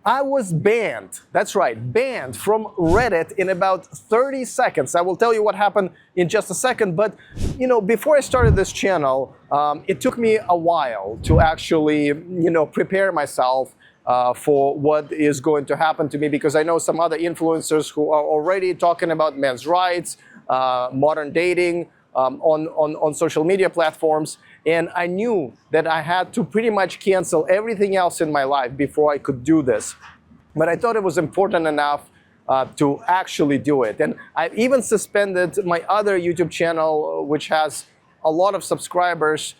I was banned, that's right, banned from Reddit in about 30 seconds. I will tell you what happened in just a second, but before I started this channel, it took me a while to actually, prepare myself for what is going to happen to me, because I know some other influencers who are already talking about men's rights, modern dating, on social media platforms, and I knew that I had to pretty much cancel everything else in my life before I could do this. But I thought it was important enough to actually do it. And I even suspended my other YouTube channel, which has a lot of subscribers,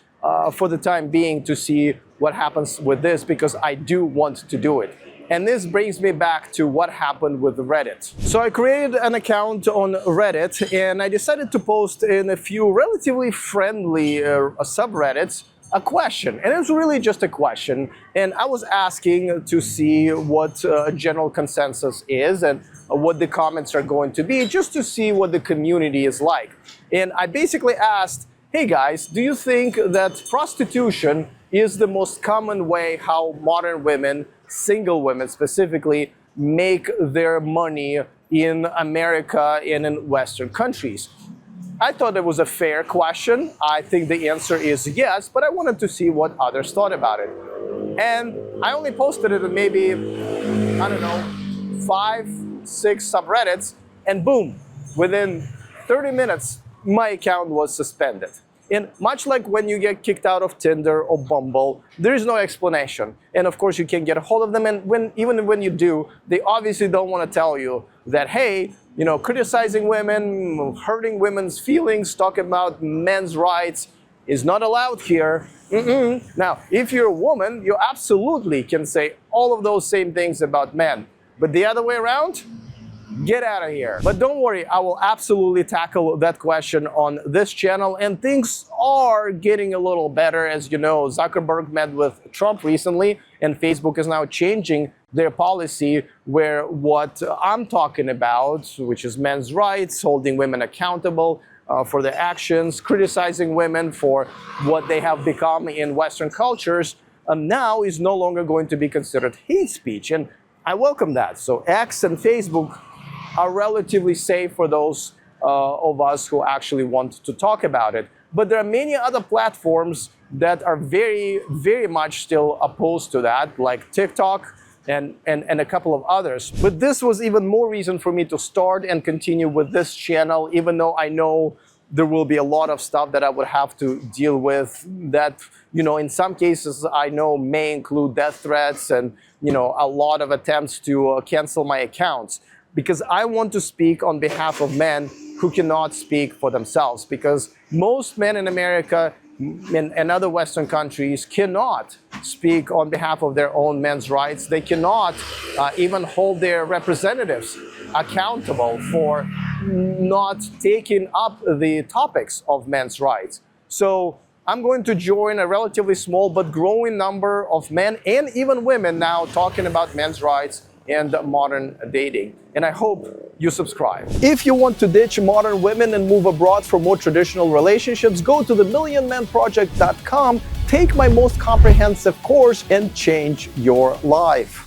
for the time being, to see what happens with this, because I do want to do it. And this brings me back to what happened with Reddit. So I created an account on Reddit, and I decided to post in a few relatively friendly subreddits a question. And it was really just a question. And I was asking to see what a general consensus is and what the comments are going to be, just to see what the community is like. And I basically asked, hey guys, do you think that prostitution is the most common way how modern women, single women specifically, make their money in America and in Western countries? I thought it was a fair question. I think the answer is yes, but I wanted to see what others thought about it. And I only posted it in maybe, I don't know, 5, 6 subreddits, and boom, within 30 minutes, my account was suspended. And much like when you get kicked out of Tinder or Bumble, there is no explanation. And of course, you can get a hold of them. And even when you do, they obviously don't want to tell you that, hey, criticizing women, hurting women's feelings, talking about men's rights is not allowed here. Now, if you're a woman, you absolutely can say all of those same things about men. But the other way around, get out of here. But don't worry, I will absolutely tackle that question on this channel, and things are getting a little better. As you know, Zuckerberg met with Trump recently, and Facebook is now changing their policy where what I'm talking about, which is men's rights, holding women accountable for their actions, criticizing women for what they have become in Western cultures, now is no longer going to be considered hate speech. And I welcome that. So X and Facebook are relatively safe for those of us who actually want to talk about it. But there are many other platforms that are very, very much still opposed to that, like TikTok and a couple of others. But this was even more reason for me to start and continue with this channel, even though I know there will be a lot of stuff that I would have to deal with that, in some cases I know may include death threats and, a lot of attempts to cancel my accounts. Because I want to speak on behalf of men who cannot speak for themselves. Because most men in America and other Western countries cannot speak on behalf of their own men's rights. They cannot even hold their representatives accountable for not taking up the topics of men's rights. So I'm going to join a relatively small but growing number of men and even women now talking about men's rights and modern dating. And I hope you subscribe. If you want to ditch modern women and move abroad for more traditional relationships, go to themillionmanproject.com, take my most comprehensive course, and change your life.